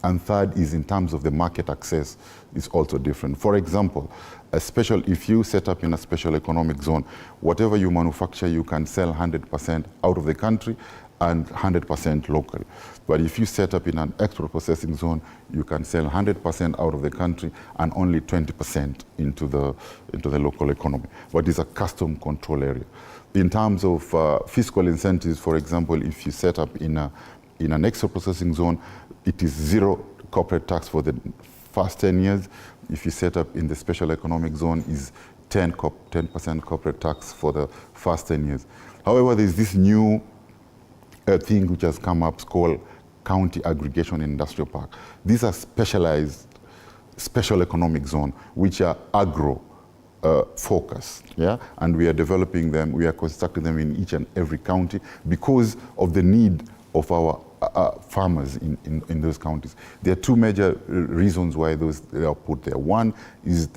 Speaker 13: And 3rd is in terms of the market access is also different. For example, if you set up in a special economic zone, whatever you manufacture, you can sell 100% out of the country and 100% local. But if you set up in an export processing zone, you can sell 100% out of the country and only 20% into the local economy. But it's a custom control area. In terms of fiscal incentives, for example, if you set up in an export processing zone, it is 0 corporate tax for the first 10 years. If you set up in the special economic zone, is 10% corporate tax for the first 10 years. However, there's this new thing which has come up called County Aggregation Industrial Park. These are specialized special economic zone, which are agro focus, and we are developing them, we are constructing them in each and every county because of the need of our farmers in those counties. There are two major reasons why those they are put there. One is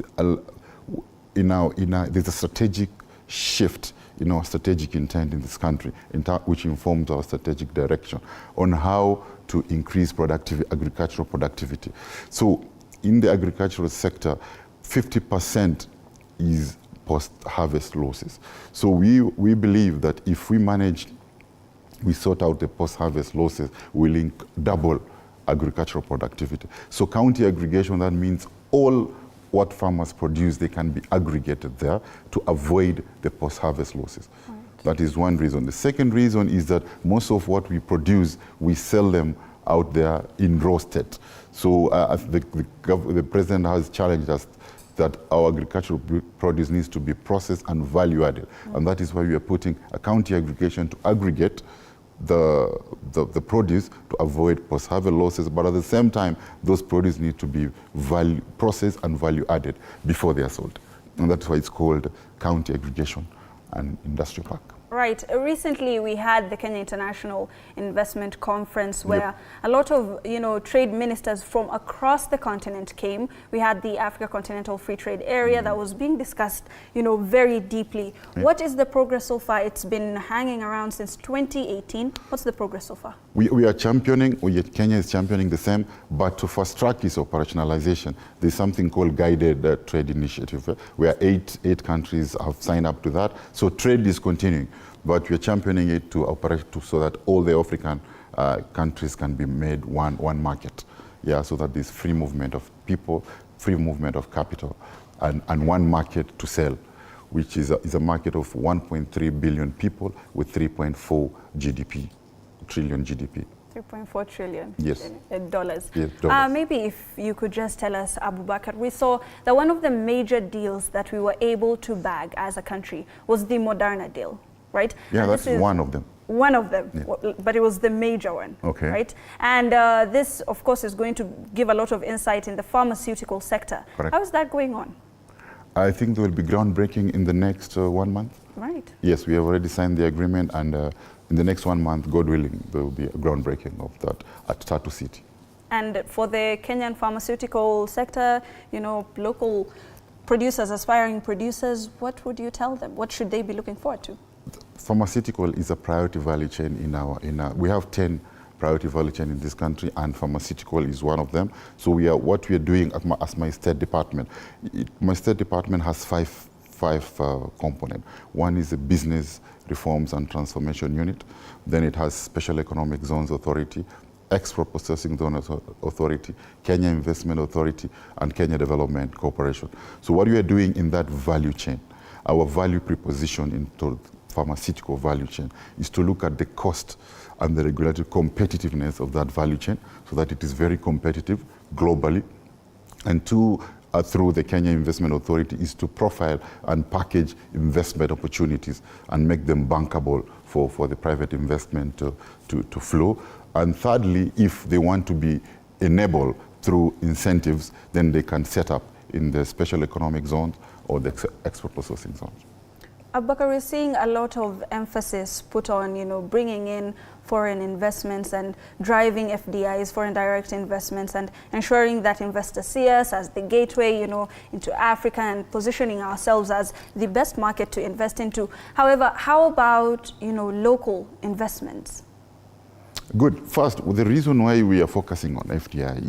Speaker 13: there's a strategic shift in our strategic intent in this country, which informs our strategic direction on how to increase agricultural productivity. So in the agricultural sector, 50% is post-harvest losses. So we believe that if we sort out the post-harvest losses, we'll double agricultural productivity. So county aggregation, that means all what farmers produce, they can be aggregated there to avoid the post-harvest losses. Right. That is one reason. The second reason is that most of what we produce, we sell them out there in raw state. So the president has challenged us that our agricultural produce needs to be processed and value added. And that is why we are putting a county aggregation to aggregate the produce to avoid post-harvest losses, but at the same time, those produce need to be processed and value added before they are sold. And that's why it's called county aggregation and industrial park.
Speaker 2: Right. Recently, we had the Kenya International Investment Conference where a lot of, trade ministers from across the continent came. We had the Africa Continental Free Trade Area that was being discussed, very deeply. What is the progress so far? It's been hanging around since 2018. What's the progress so far?
Speaker 13: We are championing, Kenya is championing the same, but to fast track its operationalization, there's something called guided trade initiative, where eight countries have signed up to that. So trade is continuing. But we're championing it to operate so that all the African countries can be made one market. So that there's free movement of people, free movement of capital, and one market to sell, which is a market of 1.3 billion people with 3.4 trillion GDP.
Speaker 2: 3.4 trillion dollars.
Speaker 13: Yes, dollars.
Speaker 2: Maybe if you could just tell us, Abubakar, we saw that one of the major deals that we were able to bag as a country was the Moderna deal. Right?
Speaker 13: Yeah, that's one of them.
Speaker 2: One of them, but it was the major one.
Speaker 13: Okay.
Speaker 2: Right? And this, of course, is going to give a lot of insight in the pharmaceutical sector.
Speaker 13: Correct.
Speaker 2: How is that going on?
Speaker 13: I think there will be groundbreaking in the next 1 month.
Speaker 2: Right.
Speaker 13: Yes, we have already signed the agreement, and in the next 1 month, God willing, there will be a groundbreaking of that at Tatu City.
Speaker 2: And for the Kenyan pharmaceutical sector, local producers, aspiring producers, what would you tell them? What should they be looking forward to?
Speaker 13: Pharmaceutical is a priority value chain we have 10 priority value chain in this country, and pharmaceutical is one of them. So what we are doing as my state department. My state department has five components. One is the business reforms and transformation unit. Then it has special economic zones authority, export processing zone authority, Kenya Investment Authority, and Kenya Development Corporation. So what we are doing in that value chain, our value proposition into pharmaceutical value chain is to look at the cost and the regulatory competitiveness of that value chain so that it is very competitive globally. And two, through the Kenya Investment Authority, is to profile and package investment opportunities and make them bankable for the private investment to flow. And thirdly, if they want to be enabled through incentives, then they can set up in the special economic zones or the export processing zones.
Speaker 2: Abubakar, we're seeing a lot of emphasis put on, bringing in foreign investments and driving FDIs, foreign direct investments, and ensuring that investors see us as the gateway, into Africa and positioning ourselves as the best market to invest into. However, how about, local investments?
Speaker 13: Good. First, the reason why we are focusing on FDI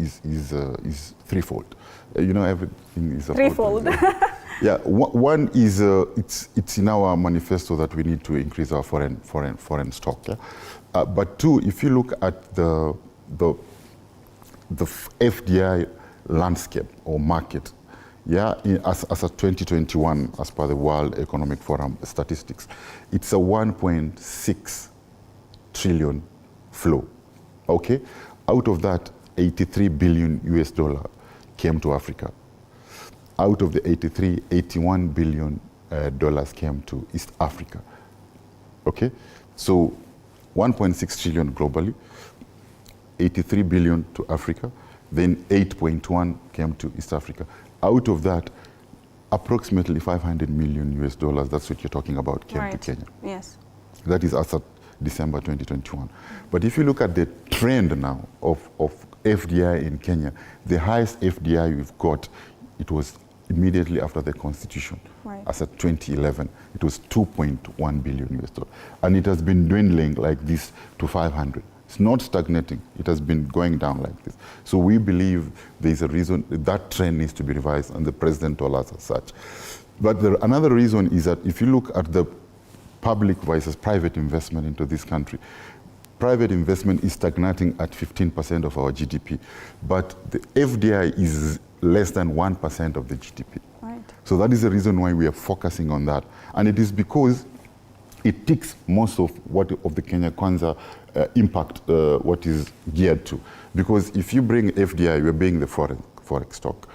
Speaker 13: is threefold. Everything is
Speaker 2: threefold.
Speaker 13: Yeah, one is it's in our manifesto that we need to increase our foreign stock. Yeah? But two, if you look at the FDI landscape or market, as of 2021, as per the World Economic Forum statistics, it's a 1.6 trillion flow. Okay, out of that, 83 billion US dollar came to Africa. Out of the 81 billion dollars came to East Africa. Okay, so 1.6 trillion globally, 83 billion to Africa, then 8.1 came to East Africa. Out of that, approximately 500 million US dollars. That's what you're talking about, came to Kenya.
Speaker 2: Yes.
Speaker 13: That is as of December 2021. But if you look at the trend now of FDI in Kenya, the highest FDI we've got, it was immediately after the constitution. As of 2011, it was 2.1 billion US dollars. And it has been dwindling like this to 500. It's not stagnating. It has been going down like this. So we believe there's a reason that trend needs to be revised, and the president told us as such. But another reason is that if you look at the public versus private investment into this country, private investment is stagnating at 15% of our GDP, but the FDI is less than 1% of the GDP. So that is the reason why we are focusing on that. And it is because it ticks most of the Kenya Kwanza impact, what is geared to. Because if you bring FDI, you're bringing the forex stock.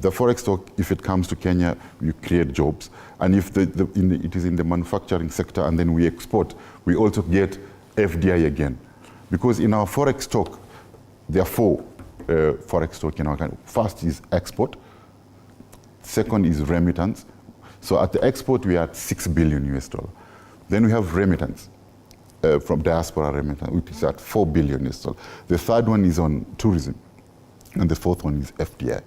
Speaker 13: The forex stock, if it comes to Kenya, you create jobs. And if it is in the manufacturing sector and then we export, we also get FDI again. Because in our forex stock, there are four forex stock in our country. First is export. Second is remittance. So at the export, we are at 6 billion US dollars. Then we have remittance from diaspora remittance, which is at 4 billion US dollars. The third one is on tourism. And the fourth one is FDI.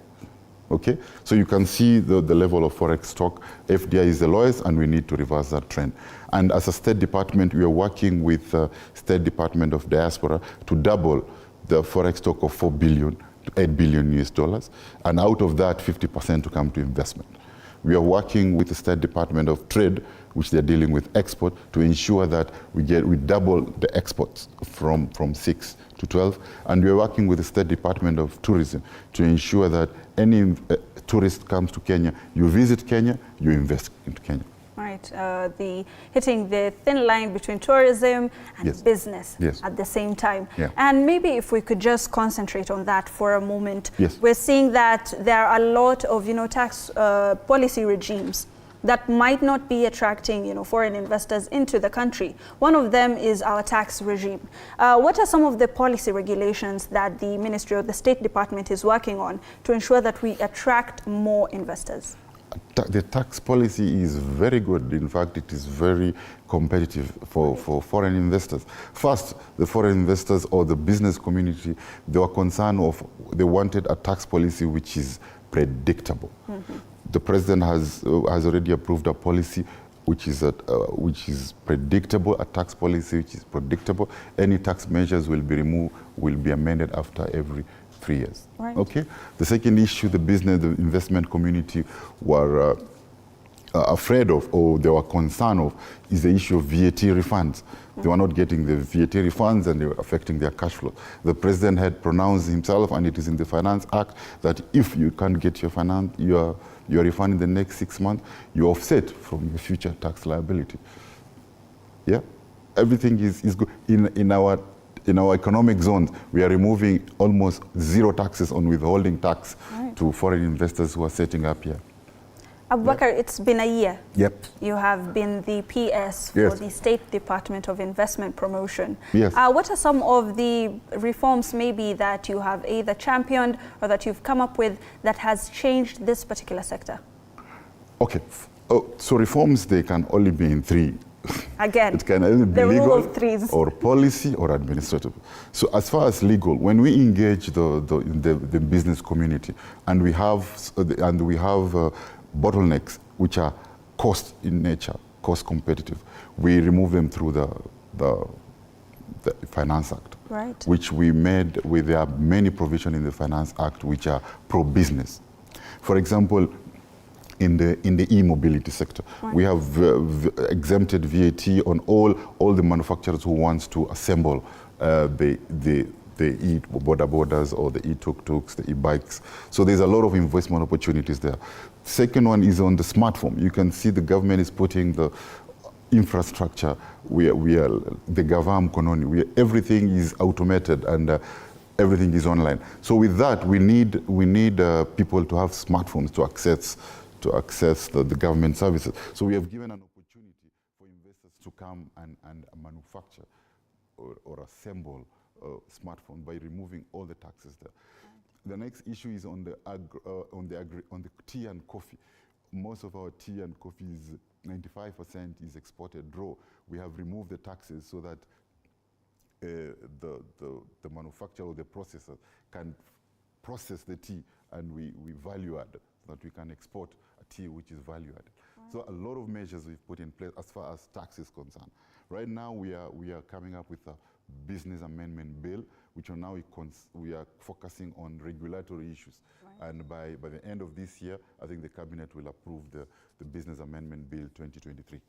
Speaker 13: Okay? So you can see the level of forex stock. FDI is the lowest, and we need to reverse that trend. And as a State Department, we are working with State Department of Diaspora to double the forex stock of 4 billion to 8 billion US dollars. And out of that, 50% to come to investment. We are working with the State Department of Trade, which they're dealing with export, to ensure that we double the exports from 6 to 12. And we are working with the State Department of Tourism to ensure that any tourist comes to Kenya, you visit Kenya, you invest into Kenya.
Speaker 2: Right, hitting the thin line between tourism and business at the same time. And maybe if we could just concentrate on that for a moment. We're seeing that there are a lot of tax policy regimes that might not be attracting foreign investors into the country. One of them is our tax regime. What are some of the policy regulations that the Ministry or the State Department is working on to ensure that we attract more investors?
Speaker 13: The tax policy is very good. In fact, it is very competitive for foreign investors. First, the foreign investors or the business community, they were concerned they wanted a tax policy which is predictable. The president has already approved a policy which is predictable, a tax policy which is predictable. Any tax measures will be removed, will be amended after every 3 years. Okay. The second issue, the investment community were afraid of, or they were concerned of, is the issue of VAT refunds. They were not getting the VAT refunds, and they were affecting their cash flow. The president had pronounced himself, and it is in the Finance Act, that if you can't get your refund in the next 6 months, you offset from your future tax liability. Yeah, everything is good. In our economic zones, we are removing almost zero taxes on withholding tax to foreign investors who are setting up here.
Speaker 2: Abubakar, it's been a year.
Speaker 13: Yep.
Speaker 2: You have been the PS for the State Department of Investment Promotion.
Speaker 13: Yes.
Speaker 2: What are some of the reforms maybe that you have either championed or that you've come up with that has changed this particular sector?
Speaker 13: Okay. So reforms, they can only be in three.
Speaker 2: Again,
Speaker 13: it can either be
Speaker 2: the
Speaker 13: legal
Speaker 2: rule of threes.
Speaker 13: or policy or administrative. So as far as legal, when we engage the business community, and we have bottlenecks which are cost in nature, cost competitive, we remove them through the Finance Act, which we made with there are many provisions in the Finance Act which are pro-business. For example, in the e-mobility sector, we have exempted VAT on all the manufacturers who wants to assemble the e-border borders or the e-tuk-tuks, the e-bikes. So there's a lot of investment opportunities there. Second one is on the smartphone. You can see the government is putting the infrastructure we are the Gavam Kononi, where everything is automated and everything is online. So with that, we need people to have smartphones to access the government services. So we have given an opportunity for investors to come and manufacture or assemble a smartphone by removing all the taxes there. The next issue is on the tea and coffee. most of our tea and coffee is 95% is exported raw. We have removed the taxes so that the manufacturer or the processor can process the tea, and we value add so that we can export a tea which is value added. Right. So a lot of measures we've put in place as far as tax is concerned. Right now we are coming up with a business amendment bill, which are now we are focusing on regulatory issues. Right. And by the end of this year, I think the cabinet will approve the business amendment bill 2023.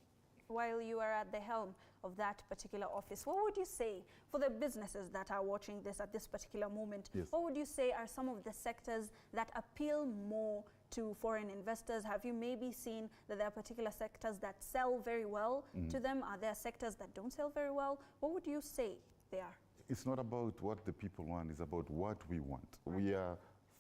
Speaker 2: While you are at the helm of that particular office, what would you say for the businesses that are watching this at this particular moment? Yes. What would you say are some of the sectors that appeal more to foreign investors? Have you maybe seen that there are particular sectors that sell very well to them? Are there sectors that don't sell very well? What would you say they are?
Speaker 13: It's not about what the people want, it's about what we want. Right. We are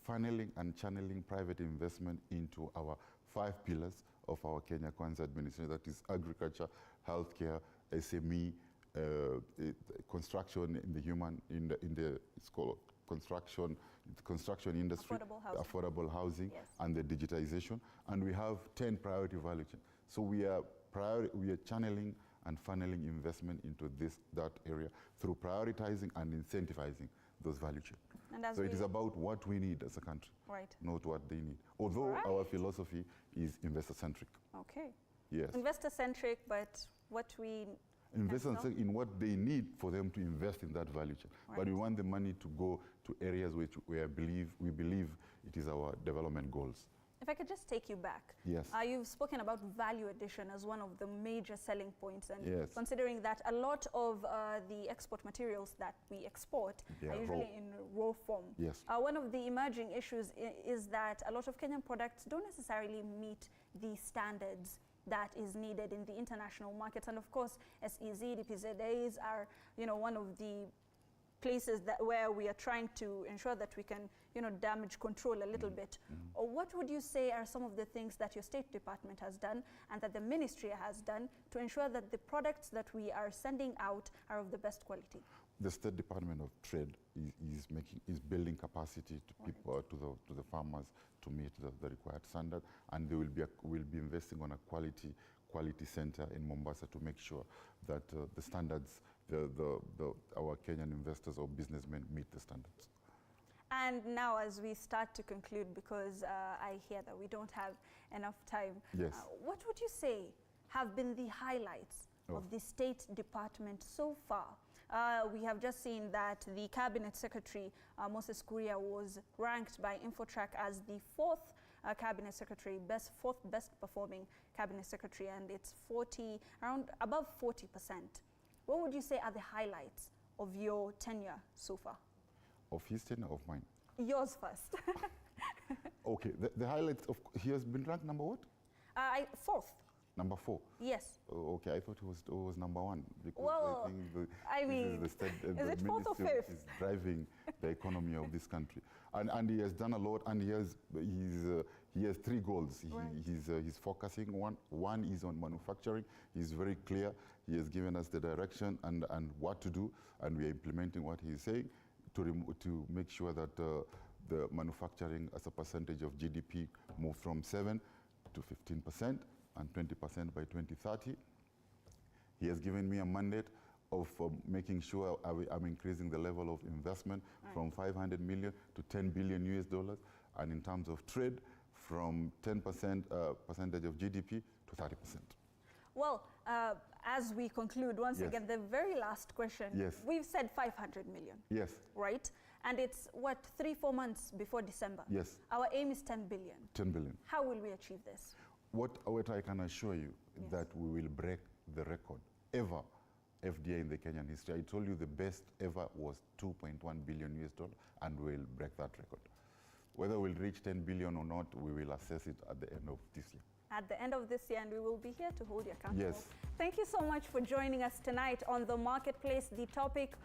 Speaker 13: funneling and channeling private investment into our 5 pillars of our Kenya Kwanza administration, that is agriculture, healthcare, SME, construction it's called construction industry, affordable housing, yes. And the digitization. And we have 10 priority value chains. So we are channeling and funneling investment into that area through prioritizing and incentivizing those value chains. So it is about what we need as a country, right, not what they need. Although our philosophy is investor-centric. Okay. Yes.
Speaker 2: Investor-centric, but what we...
Speaker 13: Investors in what they need for them to invest in that value chain. Right. But we want the money to go to areas we believe it is our development goals.
Speaker 2: If I could just take you back.
Speaker 13: Yes.
Speaker 2: You've spoken about value addition as one of the major selling points, and
Speaker 13: yes.
Speaker 2: Considering that a lot of the export materials that we export are usually in raw form.
Speaker 13: Yes.
Speaker 2: One of the emerging issues is that a lot of Kenyan products don't necessarily meet the standards that is needed in the international markets. And of course, SEZ, DPZAs are, one of the places where we are trying to ensure that we can, damage control a little bit. Or what would you say are some of the things that your State Department has done and that the Ministry has done to ensure that the products that we are sending out are of the best quality?
Speaker 13: The State Department of Trade is building capacity to people, to the farmers, to meet the required standard, and they will be investing on a quality center in Mombasa to make sure that the standards, our Kenyan investors or businessmen meet the standards.
Speaker 2: And now, as we start to conclude, because I hear that we don't have enough time,
Speaker 13: yes.
Speaker 2: What would you say have been the highlights of the State Department so far? We have just seen that the Cabinet Secretary, Moses Kuria, was ranked by Infotrack as the 4th Cabinet Secretary, 4th best performing Cabinet Secretary, and it's above 40%. What would you say are the highlights of your tenure so far?
Speaker 13: Of his tenure, of mine?
Speaker 2: Yours first.
Speaker 13: Okay, the highlights he has been ranked number what?
Speaker 2: 4th.
Speaker 13: Number 4?
Speaker 2: Yes.
Speaker 13: Okay, I thought it was number 1 because
Speaker 2: well,
Speaker 13: I think
Speaker 2: is it 4th or 5th?
Speaker 13: Is driving the economy of this country, and he has done a lot, and he has 3 goals. Right. He's focusing one is on manufacturing. He's very clear. He has given us the direction and what to do, and we are implementing what he is saying to make sure that the manufacturing as a percentage of GDP move from 7 to 15%. And 20% by 2030. He has given me a mandate of making sure I'm increasing the level of investment from 500 million to 10 billion US dollars, and in terms of trade, from 10% percentage of GDP to 30%.
Speaker 2: Well, as we conclude, once again, the very last question.
Speaker 13: Yes.
Speaker 2: We've said 500 million.
Speaker 13: Yes.
Speaker 2: Right? And it's, 3-4 months before December?
Speaker 13: Yes.
Speaker 2: Our aim is 10 billion.
Speaker 13: 10 billion.
Speaker 2: How will we achieve this?
Speaker 13: What I can assure you that we will break the record ever FDI in the Kenyan history. I told you the best ever was 2.1 billion US dollars, and we'll break that record. Whether we'll reach 10 billion or not, we will assess it at the end of this year.
Speaker 2: At the end of this year, and we will be here to hold you accountable.
Speaker 13: Yes.
Speaker 2: Thank you so much for joining us tonight on The Marketplace. The topic